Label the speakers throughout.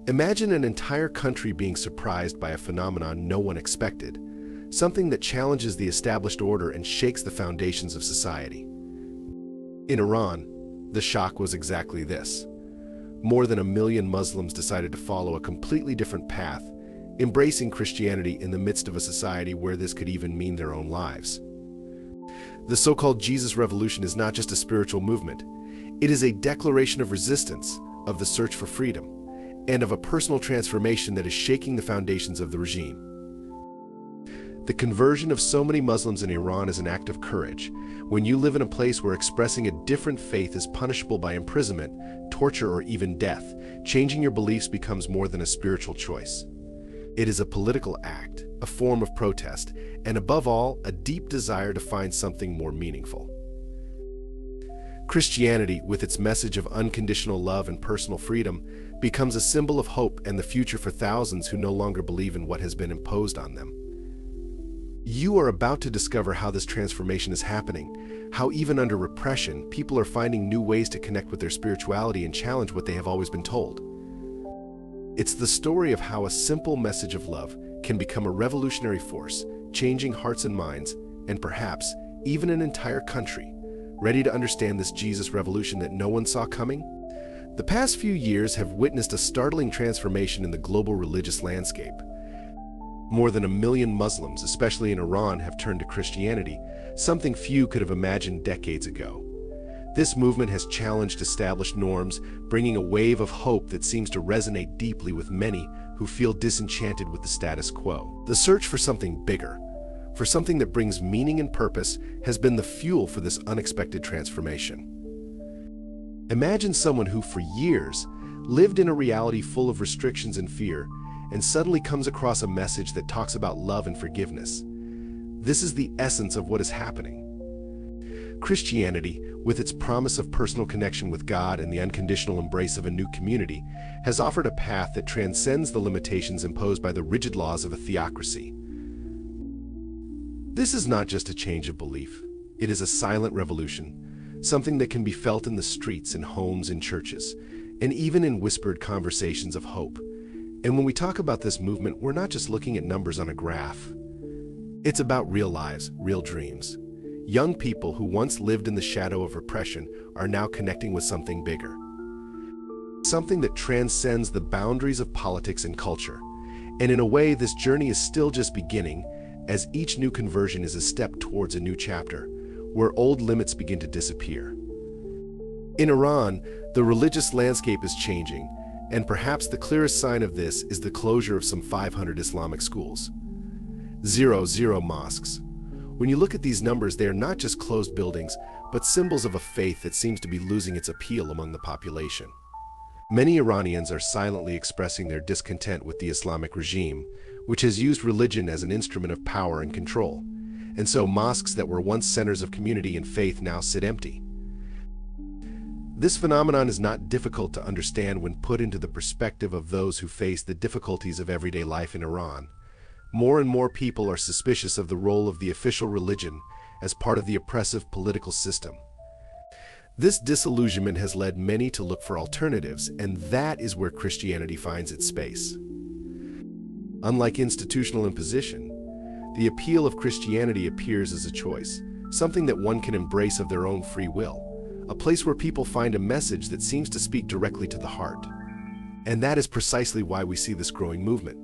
Speaker 1: Imagine an entire country being surprised by a phenomenon no one expected, something that challenges the established order and shakes the foundations of society. In Iran, the shock was exactly this. More than 1 million Muslims decided to follow a completely different path, embracing Christianity in the midst of a society where this could even mean their own lives. The so-called Jesus Revolution is not just a spiritual movement. It is a declaration of resistance, of the search for freedom, and of a personal transformation that is shaking the foundations of the regime. The conversion of so many Muslims in Iran is an act of courage. When you live in a place where expressing a different faith is punishable by imprisonment, torture, or even death, changing your beliefs becomes more than a spiritual choice. It is a political act, a form of protest, and above all, a deep desire to find something more meaningful. Christianity, with its message of unconditional love and personal freedom, becomes a symbol of hope and the future for thousands who no longer believe in what has been imposed on them. You are about to discover how this transformation is happening, how even under repression, people are finding new ways to connect with their spirituality and challenge what they have always been told. It's the story of how a simple message of love can become a revolutionary force, changing hearts and minds, and perhaps even an entire country. Ready to understand this Jesus revolution that no one saw coming? The past few years have witnessed a startling transformation in the global religious landscape. More than 1 million Muslims, especially in Iran, have turned to Christianity, something few could have imagined decades ago. This movement has challenged established norms, bringing a wave of hope that seems to resonate deeply with many who feel disenchanted with the status quo. The search for something bigger, for something that brings meaning and purpose, has been the fuel for this unexpected transformation. Imagine someone who, for years, lived in a reality full of restrictions and fear, and suddenly comes across a message that talks about love and forgiveness. This is the essence of what is happening. Christianity, with its promise of personal connection with God and the unconditional embrace of a new community, has offered a path that transcends the limitations imposed by the rigid laws of a theocracy. This is not just a change of belief. It is a silent revolution, something that can be felt in the streets, in homes, in churches, and even in whispered conversations of hope. And when we talk about this movement, we're not just looking at numbers on a graph. It's about real lives, real dreams. Young people who once lived in the shadow of repression are now connecting with something bigger. Something that transcends the boundaries of politics and culture. And in a way, this journey is still just beginning, as each new conversion is a step towards a new chapter, where old limits begin to disappear. In Iran, the religious landscape is changing, and perhaps the clearest sign of this is the closure of some 500 Islamic schools. 0 mosques. When you look at these numbers, they are not just closed buildings, but symbols of a faith that seems to be losing its appeal among the population. Many Iranians are silently expressing their discontent with the Islamic regime, which has used religion as an instrument of power and control. And so mosques that were once centers of community and faith now sit empty. This phenomenon is not difficult to understand when put into the perspective of those who face the difficulties of everyday life in Iran. More and more people are suspicious of the role of the official religion as part of the oppressive political system. This disillusionment has led many to look for alternatives, and that is where Christianity finds its space. Unlike institutional imposition, the appeal of Christianity appears as a choice, something that one can embrace of their own free will, a place where people find a message that seems to speak directly to the heart. And that is precisely why we see this growing movement.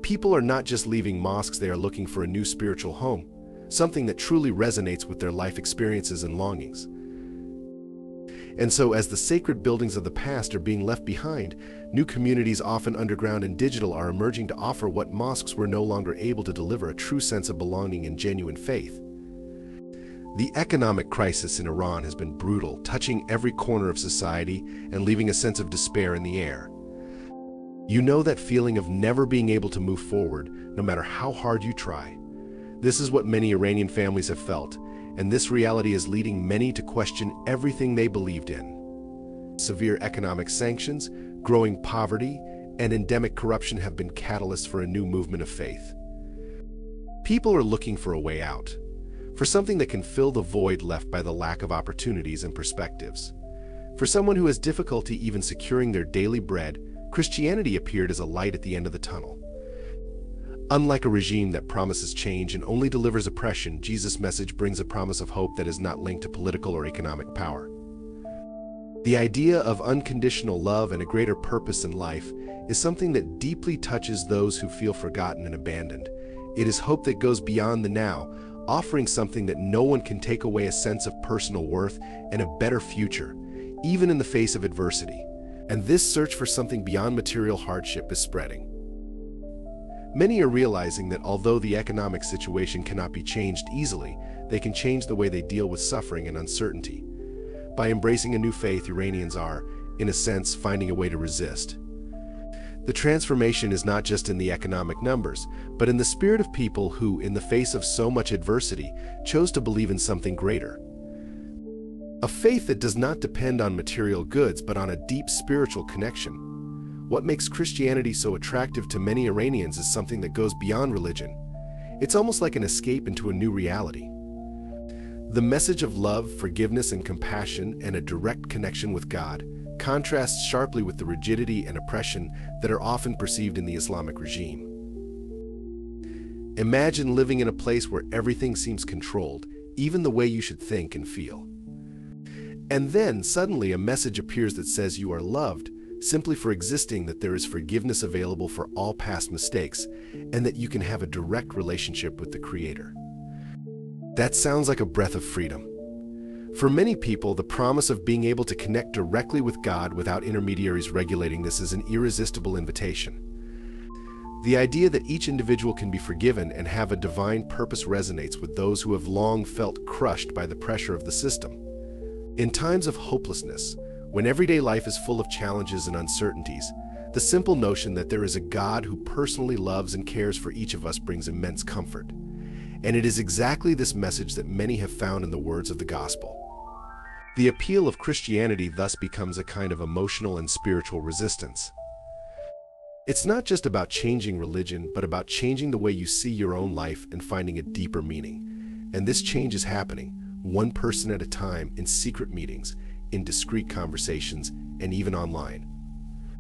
Speaker 1: People are not just leaving mosques, they are looking for a new spiritual home, something that truly resonates with their life experiences and longings. And so, as the sacred buildings of the past are being left behind, new communities, often underground and digital, are emerging to offer what mosques were no longer able to deliver: a true sense of belonging and genuine faith. The economic crisis in Iran has been brutal, touching every corner of society and leaving a sense of despair in the air. You know that feeling of never being able to move forward, no matter how hard you try. This is what many Iranian families have felt, and this reality is leading many to question everything they believed in. Severe economic sanctions, growing poverty, and endemic corruption have been catalysts for a new movement of faith. People are looking for a way out, for something that can fill the void left by the lack of opportunities and perspectives. For someone who has difficulty even securing their daily bread, Christianity appeared as a light at the end of the tunnel. Unlike a regime that promises change and only delivers oppression, Jesus' message brings a promise of hope that is not linked to political or economic power. The idea of unconditional love and a greater purpose in life is something that deeply touches those who feel forgotten and abandoned. It is hope that goes beyond the now, offering something that no one can take away: a sense of personal worth and a better future, even in the face of adversity. And this search for something beyond material hardship is spreading. Many are realizing that although the economic situation cannot be changed easily, they can change the way they deal with suffering and uncertainty. By embracing a new faith, Iranians are, in a sense, finding a way to resist. The transformation is not just in the economic numbers, but in the spirit of people who, in the face of so much adversity, chose to believe in something greater. A faith that does not depend on material goods, but on a deep spiritual connection. What makes Christianity so attractive to many Iranians is something that goes beyond religion. It's almost like an escape into a new reality. The message of love, forgiveness, and compassion, and a direct connection with God, contrasts sharply with the rigidity and oppression that are often perceived in the Islamic regime. Imagine living in a place where everything seems controlled, even the way you should think and feel. And then, suddenly, a message appears that says you are loved, simply for existing, that there is forgiveness available for all past mistakes, and that you can have a direct relationship with the Creator. That sounds like a breath of freedom. For many people, the promise of being able to connect directly with God without intermediaries regulating this is an irresistible invitation. The idea that each individual can be forgiven and have a divine purpose resonates with those who have long felt crushed by the pressure of the system. In times of hopelessness, when everyday life is full of challenges and uncertainties, the simple notion that there is a God who personally loves and cares for each of us brings immense comfort. And it is exactly this message that many have found in the words of the gospel. The appeal of Christianity thus becomes a kind of emotional and spiritual resistance. It's not just about changing religion, but about changing the way you see your own life and finding a deeper meaning. And this change is happening, one person at a time, in secret meetings, in discreet conversations, and even online.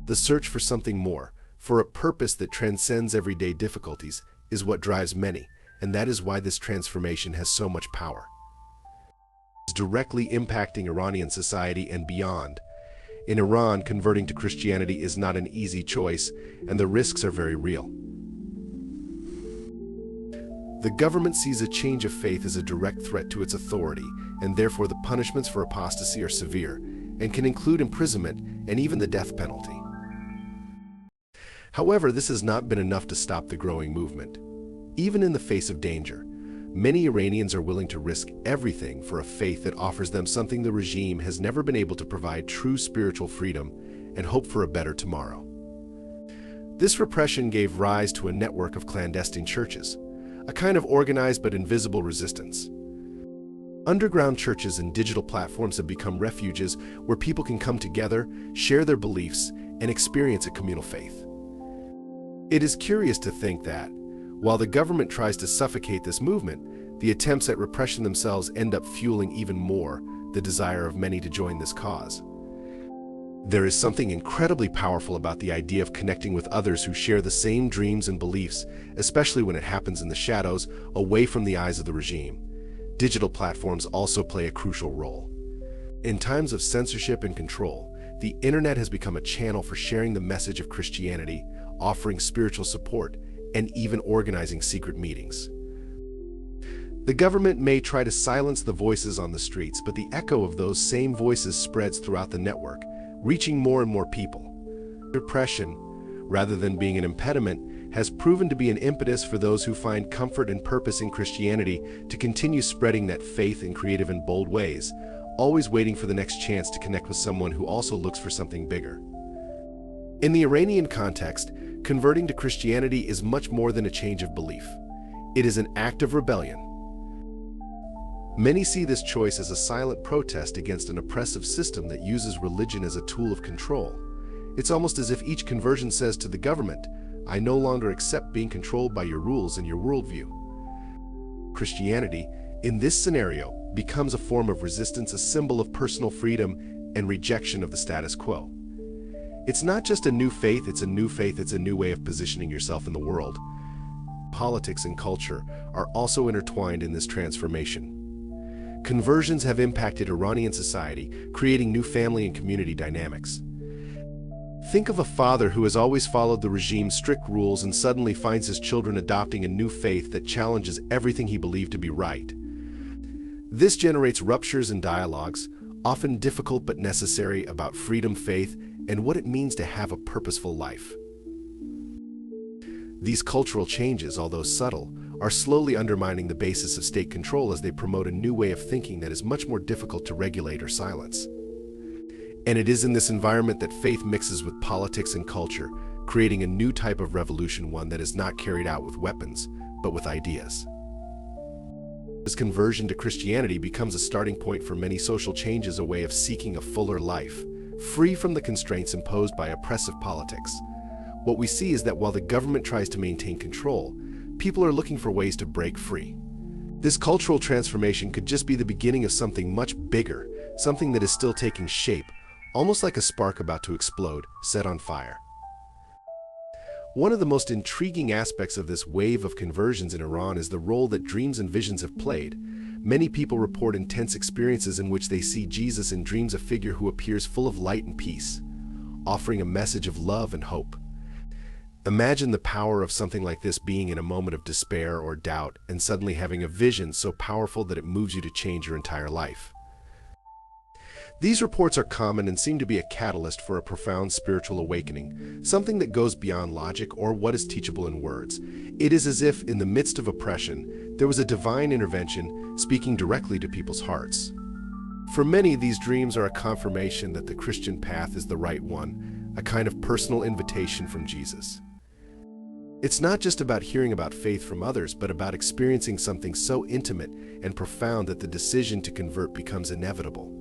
Speaker 1: The search for something more, for a purpose that transcends everyday difficulties, is what drives many, and that is why this transformation has so much power. It's directly impacting Iranian society and beyond. In Iran, converting to Christianity is not an easy choice, and the risks are very real. The government sees a change of faith as a direct threat to its authority, and therefore the punishments for apostasy are severe, and can include imprisonment and even the death penalty. However, this has not been enough to stop the growing movement. Even in the face of danger, many Iranians are willing to risk everything for a faith that offers them something the regime has never been able to provide: true spiritual freedom and hope for a better tomorrow. This repression gave rise to a network of clandestine churches, a kind of organized but invisible resistance. Underground churches and digital platforms have become refuges where people can come together, share their beliefs, and experience a communal faith. It is curious to think that, while the government tries to suffocate this movement, the attempts at repression themselves end up fueling even more the desire of many to join this cause. There is something incredibly powerful about the idea of connecting with others who share the same dreams and beliefs, especially when it happens in the shadows, away from the eyes of the regime. Digital platforms also play a crucial role. In times of censorship and control, the internet has become a channel for sharing the message of Christianity, offering spiritual support, and even organizing secret meetings. The government may try to silence the voices on the streets, but the echo of those same voices spreads throughout the network, reaching more and more people. Repression, rather than being an impediment, has proven to be an impetus for those who find comfort and purpose in Christianity to continue spreading that faith in creative and bold ways, always waiting for the next chance to connect with someone who also looks for something bigger. In the Iranian context, converting to Christianity is much more than a change of belief. It is an act of rebellion. Many see this choice as a silent protest against an oppressive system that uses religion as a tool of control. It's almost as if each conversion says to the government, "I no longer accept being controlled by your rules and your worldview." Christianity, in this scenario, becomes a form of resistance, a symbol of personal freedom and rejection of the status quo. It's not just a new faith, it's a new faith, it's a new way of positioning yourself in the world. Politics and culture are also intertwined in this transformation. Conversions have impacted Iranian society, creating new family and community dynamics. Think of a father who has always followed the regime's strict rules and suddenly finds his children adopting a new faith that challenges everything he believed to be right. This generates ruptures in dialogues, often difficult but necessary, about freedom, faith, and what it means to have a purposeful life. These cultural changes, although subtle, are slowly undermining the basis of state control as they promote a new way of thinking that is much more difficult to regulate or silence. And it is in this environment that faith mixes with politics and culture, creating a new type of revolution, one that is not carried out with weapons, but with ideas. This conversion to Christianity becomes a starting point for many social changes, a way of seeking a fuller life, free from the constraints imposed by oppressive politics. What we see is that while the government tries to maintain control, people are looking for ways to break free. This cultural transformation could just be the beginning of something much bigger, something that is still taking shape, almost like a spark about to explode, set on fire. One of the most intriguing aspects of this wave of conversions in Iran is the role that dreams and visions have played. Many people report intense experiences in which they see Jesus in dreams, a figure who appears full of light and peace, offering a message of love and hope. Imagine the power of something like this, being in a moment of despair or doubt and suddenly having a vision so powerful that it moves you to change your entire life. These reports are common and seem to be a catalyst for a profound spiritual awakening, something that goes beyond logic or what is teachable in words. It is as if, in the midst of oppression, there was a divine intervention speaking directly to people's hearts. For many, these dreams are a confirmation that the Christian path is the right one, a kind of personal invitation from Jesus. It's not just about hearing about faith from others, but about experiencing something so intimate and profound that the decision to convert becomes inevitable.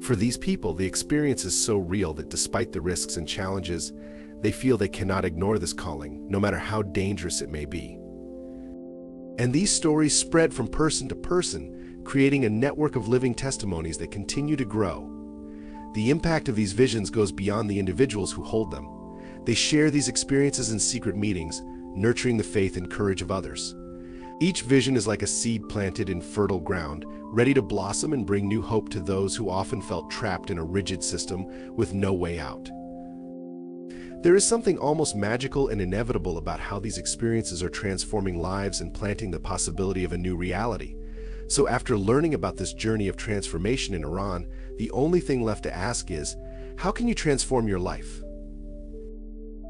Speaker 1: For these people, the experience is so real that despite the risks and challenges, they feel they cannot ignore this calling, no matter how dangerous it may be. And these stories spread from person to person, creating a network of living testimonies that continue to grow. The impact of these visions goes beyond the individuals who hold them. They share these experiences in secret meetings, nurturing the faith and courage of others. Each vision is like a seed planted in fertile ground, ready to blossom and bring new hope to those who often felt trapped in a rigid system with no way out. There is something almost magical and inevitable about how these experiences are transforming lives and planting the possibility of a new reality. So after learning about this journey of transformation in Iran, the only thing left to ask is, how can you transform your life?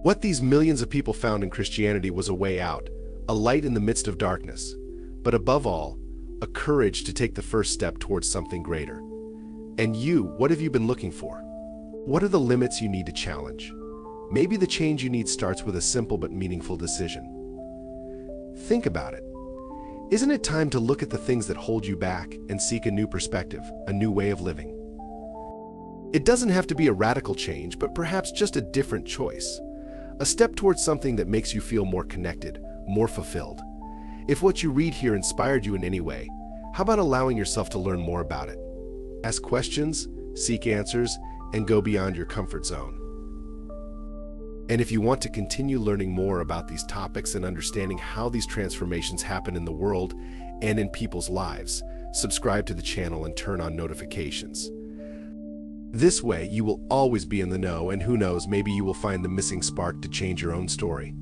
Speaker 1: What these millions of people found in Christianity was a way out, a light in the midst of darkness, but above all, a courage to take the first step towards something greater. And you, what have you been looking for? What are the limits you need to challenge? Maybe the change you need starts with a simple but meaningful decision. Think about it. Isn't it time to look at the things that hold you back and seek a new perspective, a new way of living? It doesn't have to be a radical change, but perhaps just a different choice. A step towards something that makes you feel more connected, more fulfilled. If what you read here inspired you in any way, how about allowing yourself to learn more about it? Ask questions, seek answers, and go beyond your comfort zone. And if you want to continue learning more about these topics and understanding how these transformations happen in the world and in people's lives, subscribe to the channel and turn on notifications. This way, you will always be in the know, and who knows, maybe you will find the missing spark to change your own story.